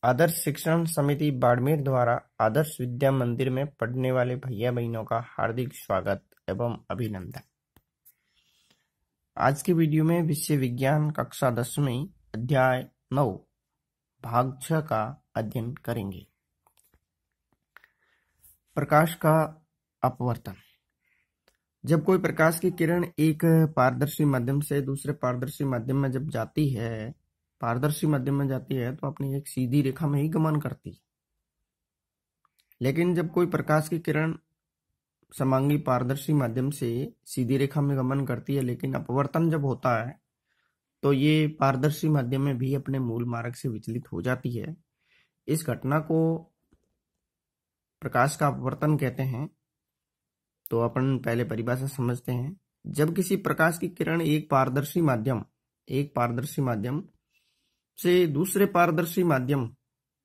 आदर्श शिक्षण समिति बाड़मेर द्वारा आदर्श विद्या मंदिर में पढ़ने वाले भैया बहनों का हार्दिक स्वागत एवं अभिनंदन। आज के वीडियो में विषय विज्ञान कक्षा 10वीं अध्याय 9 भाग 6 का अध्ययन करेंगे। प्रकाश का अपवर्तन। जब कोई प्रकाश की किरण एक पारदर्शी माध्यम से दूसरे पारदर्शी माध्यम में जब जाती है, पारदर्शी माध्यम में जाती है तो अपनी एक सीधी रेखा में ही गमन करती है। लेकिन जब कोई प्रकाश की किरण समांगी पारदर्शी माध्यम से सीधी रेखा में गमन करती है, लेकिन अपवर्तन जब होता है तो ये पारदर्शी माध्यम में भी अपने मूल मार्ग से विचलित हो जाती है। इस घटना को प्रकाश का अपवर्तन कहते हैं। तो अपन पहले परिभाषा समझते हैं। जब किसी प्रकाश की किरण एक पारदर्शी माध्यम से दूसरे पारदर्शी माध्यम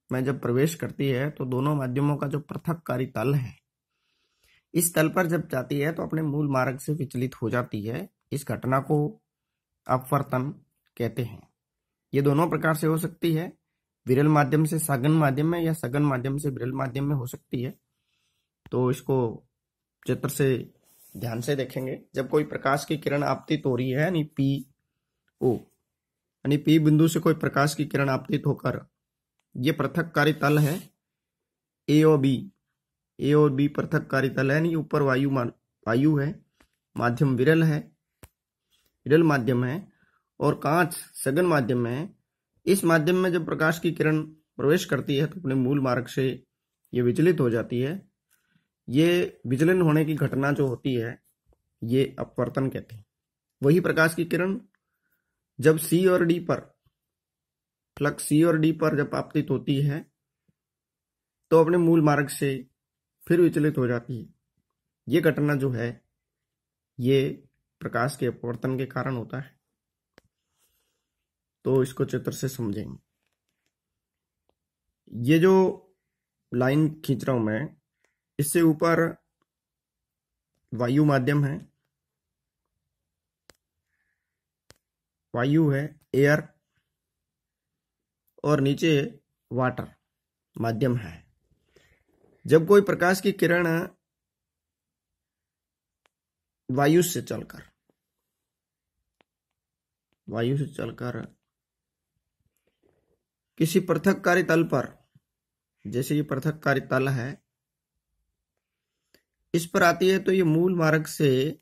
में जब प्रवेश करती है तो दोनों माध्यमों का जो पृथककारी तल है, इस तल पर जब जाती है तो अपने मूल मार्ग से विचलित हो जाती है। इस घटना को अपवर्तन कहते हैं। ये दोनों प्रकार से हो सकती है, विरल माध्यम से सघन माध्यम में या सघन माध्यम से विरल माध्यम में हो सकती है। तो इसको चित्र से ध्यान से देखेंगे। जब कोई प्रकाश की किरण आपतित हो रही है यानी पी बिंदु से कोई प्रकाश की किरण आपतित होकर ये पृथककारी तल है ए और बी पृथककारी तल है, यानी ऊपर वायु है, माध्यम विरल माध्यम है और कांच सघन माध्यम है। इस माध्यम में जब प्रकाश की किरण प्रवेश करती है तो अपने मूल मार्ग से ये विचलित हो जाती है। ये विचलन होने की घटना जो होती है ये अपवर्तन कहते हैं। वही प्रकाश की किरण जब सी और डी पर जब आपतित होती है तो अपने मूल मार्ग से फिर विचलित हो जाती है। ये घटना जो है ये प्रकाश के अपवर्तन के कारण होता है। तो इसको चित्र से समझेंगे। ये जो लाइन खींच रहा हूं मैं, इससे ऊपर वायु माध्यम है, वायु है एयर, और नीचे वाटर माध्यम है। जब कोई प्रकाश की किरण वायु से चलकर किसी पृथककारी तल पर, जैसे ये पृथककारी तल है, इस पर आती है तो ये मूल मार्ग से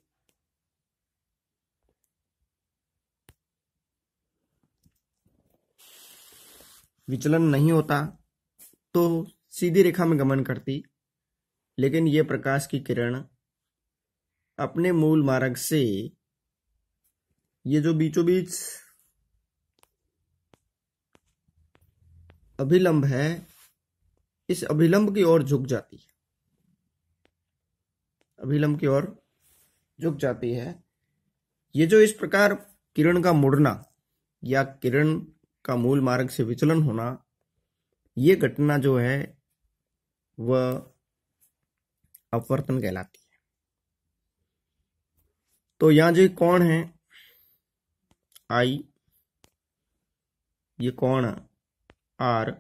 विचलन नहीं होता तो सीधी रेखा में गमन करती। लेकिन ये प्रकाश की किरण अपने मूल मार्ग से ये जो बीचों बीच अभिलंब है, इस अभिलंब की ओर झुक जाती है, ये जो इस प्रकार किरण का मुड़ना या किरण का मूल मार्ग से विचलन होना, ये घटना जो है वह अपवर्तन कहलाती है। तो यहां जो कोण है आई, ये कोण आर,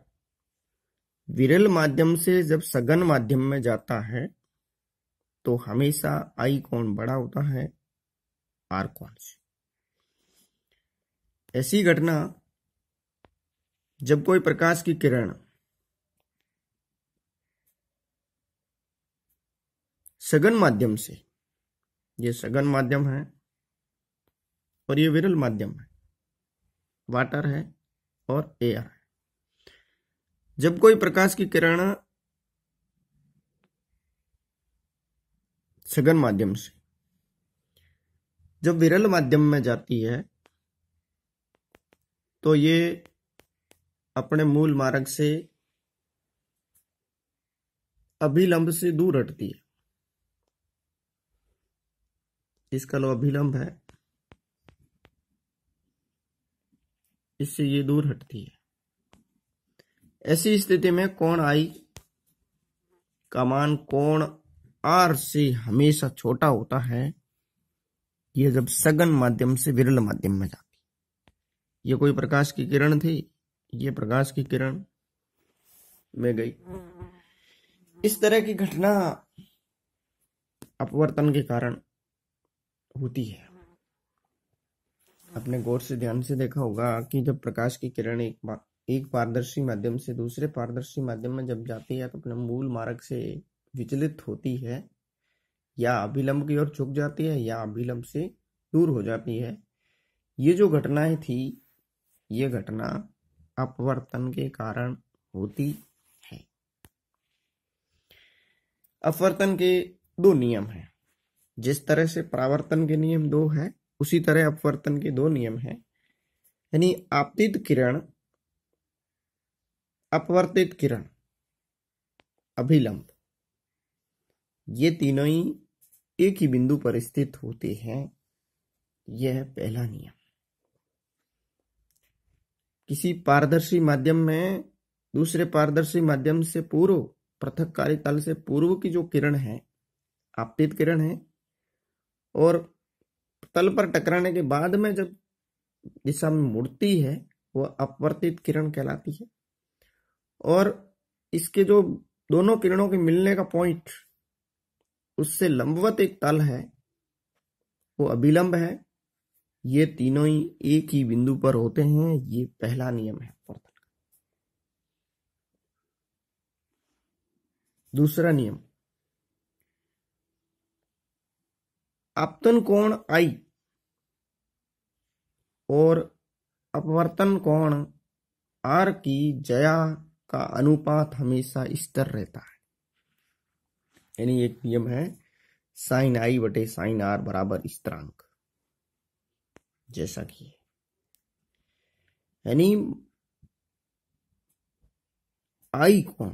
विरल माध्यम से जब सघन माध्यम में जाता है तो हमेशा आई कोण बड़ा होता है आर कोण से। ऐसी घटना जब कोई प्रकाश की किरण सघन माध्यम से, ये सघन माध्यम है और ये विरल माध्यम है, वाटर है और एयर है। जब कोई प्रकाश की किरण सघन माध्यम से जब विरल माध्यम में जाती है तो ये अपने मूल मार्ग से अभिलंब से दूर हटती है। इसका लो अभिलंब है, इससे ये दूर हटती है। ऐसी स्थिति में कोण आई का मान कोण आर से हमेशा छोटा होता है। यह जब सघन माध्यम से विरल माध्यम में जाती, ये कोई प्रकाश की किरण थी, ये प्रकाश की किरण में गई। इस तरह की घटना अपवर्तन के कारण होती है। आपने गौर से ध्यान से देखा होगा कि जब प्रकाश की किरण एक पारदर्शी माध्यम से दूसरे पारदर्शी माध्यम में जब जाती है तो अपने मूल मार्ग से विचलित होती है, या अभिलंब की ओर झुक जाती है या अभिलंब से दूर हो जाती है। ये जो घटनाएं थी, ये घटना अपवर्तन के कारण होती है। अपवर्तन के दो नियम हैं। जिस तरह से परावर्तन के नियम दो है, उसी तरह अपवर्तन के दो नियम हैं। यानी आपतित किरण, अपवर्तित किरण, अभिलंब, ये तीनों ही एक ही बिंदु पर स्थित होते हैं। यह पहला नियम। किसी पारदर्शी माध्यम में दूसरे पारदर्शी माध्यम से पूर्व, पृथक्कारी तल से पूर्व की जो किरण है, आपतित किरण है, और तल पर टकराने के बाद में जब दिशा में मुड़ती है, वह अपवर्तित किरण कहलाती है। और इसके जो दोनों किरणों के मिलने का पॉइंट, उससे लंबवत एक तल है, वो अभिलंब है। ये तीनों ही एक ही बिंदु पर होते हैं। ये पहला नियम है अपवर्तन का। दूसरा नियम, आपतन कोण I और अपवर्तन कोण R की ज्या का अनुपात हमेशा स्थिर रहता है। यानी एक नियम है साइन I बटे साइन R बराबर स्थिरांक, जैसा कि यानी I कोण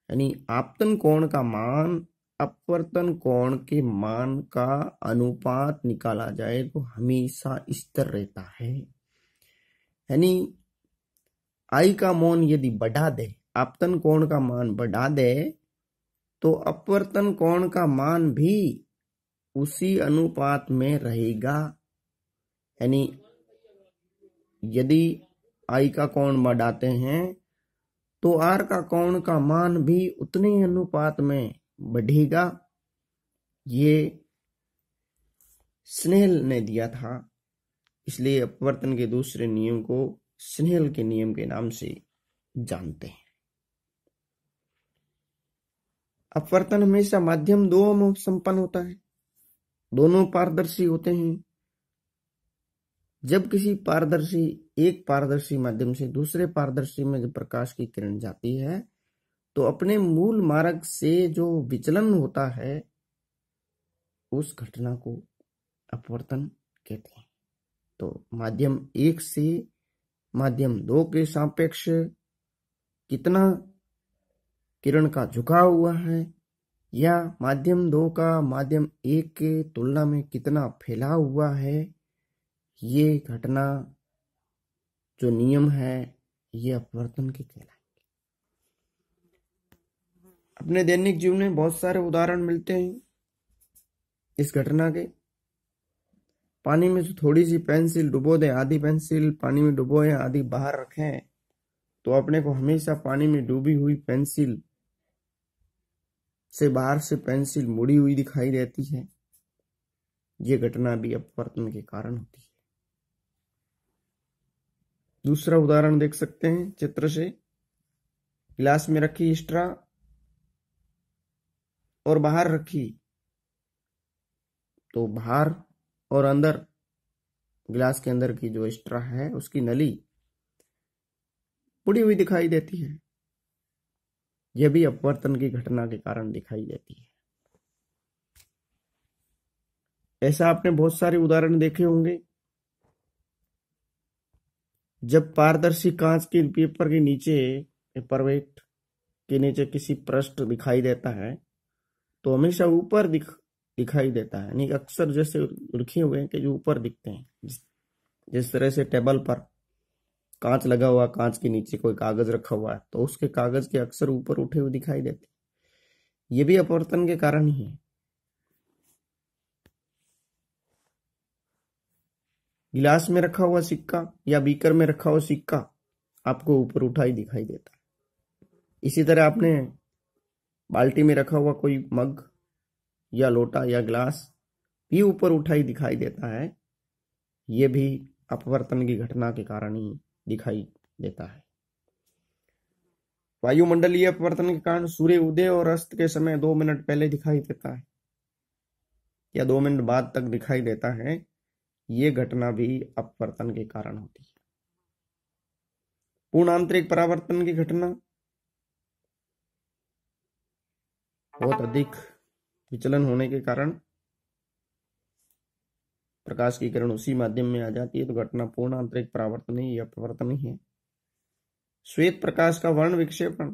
यानी आपतन कोण का मान अपवर्तन कोण के मान का अनुपात निकाला जाए तो हमेशा स्थिर रहता है। यानी I का मान यदि बढ़ा दे, आपतन कोण का मान बढ़ा दे, तो अपवर्तन कोण का मान भी उसी अनुपात में रहेगा। यानी यदि I का कोण बढ़ाते हैं तो R का कोण का मान भी उतने ही अनुपात में बढ़ेगा। ये स्नेल ने दिया था, इसलिए अपवर्तन के दूसरे नियम को स्नेल के नियम के नाम से जानते हैं। अपवर्तन हमेशा माध्यम दो में संपन्न होता है, दोनों पारदर्शी होते हैं। जब किसी एक पारदर्शी माध्यम से दूसरे पारदर्शी में जब प्रकाश की किरण जाती है तो अपने मूल मार्ग से जो विचलन होता है, उस घटना को अपवर्तन कहते हैं। तो माध्यम 1 से माध्यम 2 के सापेक्ष कितना किरण का झुकाव हुआ है, या माध्यम 2 का माध्यम 1 के तुलना में कितना फैलाव हुआ है, ये घटना जो नियम है, ये अपवर्तन के कहलाएंगे। अपने दैनिक जीवन में बहुत सारे उदाहरण मिलते हैं इस घटना के। पानी में जो थोड़ी सी पेंसिल डुबो दे, आधी पेंसिल पानी में डुबोए, आधी बाहर रखें, तो अपने को हमेशा पानी में डूबी हुई पेंसिल से बाहर से पेंसिल मुड़ी हुई दिखाई देती है। ये घटना भी अपवर्तन के कारण होती है। दूसरा उदाहरण देख सकते हैं चित्र से। गिलास में रखी स्ट्रा और बाहर रखी, तो बाहर और अंदर गिलास के अंदर की जो स्ट्रा है, उसकी नली मुड़ी हुई दिखाई देती है। यह भी अपवर्तन की घटना के कारण दिखाई देती है। ऐसा आपने बहुत सारे उदाहरण देखे होंगे। जब पारदर्शी कांच के पेपर के नीचे, पेपरवेट के नीचे किसी पृष्ठ दिखाई देता है, तो हमेशा ऊपर दिखाई देता है। यानी अक्सर जैसे लिखे हुए हैं कि जो ऊपर दिखते हैं, जिस तरह से टेबल पर कांच लगा हुआ, कांच के नीचे कोई कागज रखा हुआ है, तो उसके कागज के अक्सर ऊपर उठे हुए दिखाई देते हैं। ये भी अपवर्तन के कारण ही है। गिलास में रखा हुआ सिक्का या बीकर में रखा हुआ सिक्का आपको ऊपर उठा ही दिखाई देता है। इसी तरह आपने बाल्टी में रखा हुआ कोई मग या लोटा या ग्लास भी ऊपर उठाई दिखाई देता है, ये भी अपवर्तन की घटना के कारण ही दिखाई देता है। वायुमंडलीय अपवर्तन के कारण सूर्य उदय और अस्त के समय 2 मिनट पहले दिखाई देता है या 2 मिनट बाद तक दिखाई देता है, ये घटना भी अपवर्तन के कारण होती है। पूर्ण आंतरिक परावर्तन की घटना बहुत अधिक विचलन होने के कारण प्रकाश की किरण उसी माध्यम में आ जाती है, तो घटना पूर्ण आंतरिक परावर्तन ही या अपवर्तन ही है। श्वेत प्रकाश का वर्ण विक्षेपण,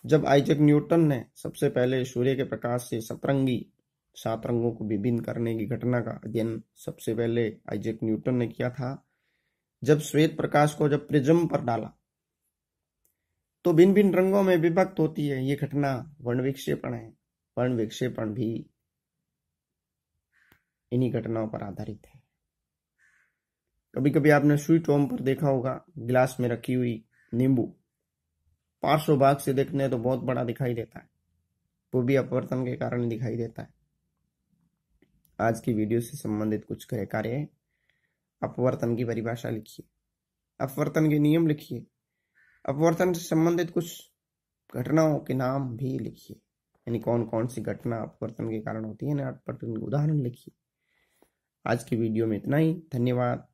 जब आइजैक न्यूटन ने सबसे पहले सूर्य के प्रकाश से सतरंगी 7 रंगों को विभिन्न करने की घटना का अध्ययन सबसे पहले आइजैक न्यूटन ने किया था, जब श्वेत प्रकाश को जब प्रिज्म पर डाला तो भिन्न भिन्न रंगों में विभक्त होती है, ये घटना वर्ण विक्षेपण है। वर्ण विक्षेपण भी इन्हीं घटनाओं पर आधारित है। कभी कभी आपने स्वीट होम पर देखा होगा, गिलास में रखी हुई नींबू पार्श्व भाग से देखने तो बहुत बड़ा दिखाई देता है, वो भी अपवर्तन के कारण दिखाई देता है। आज की वीडियो से संबंधित कुछ कार्य, अपवर्तन की परिभाषा लिखिए, अपवर्तन के नियम लिखिए, अपवर्तन से संबंधित कुछ घटनाओं के नाम भी लिखिए, यानी कौन कौन सी घटना अपवर्तन के कारण होती है, अपवर्तन के उदाहरण लिखिए। आज की वीडियो में इतना ही। धन्यवाद।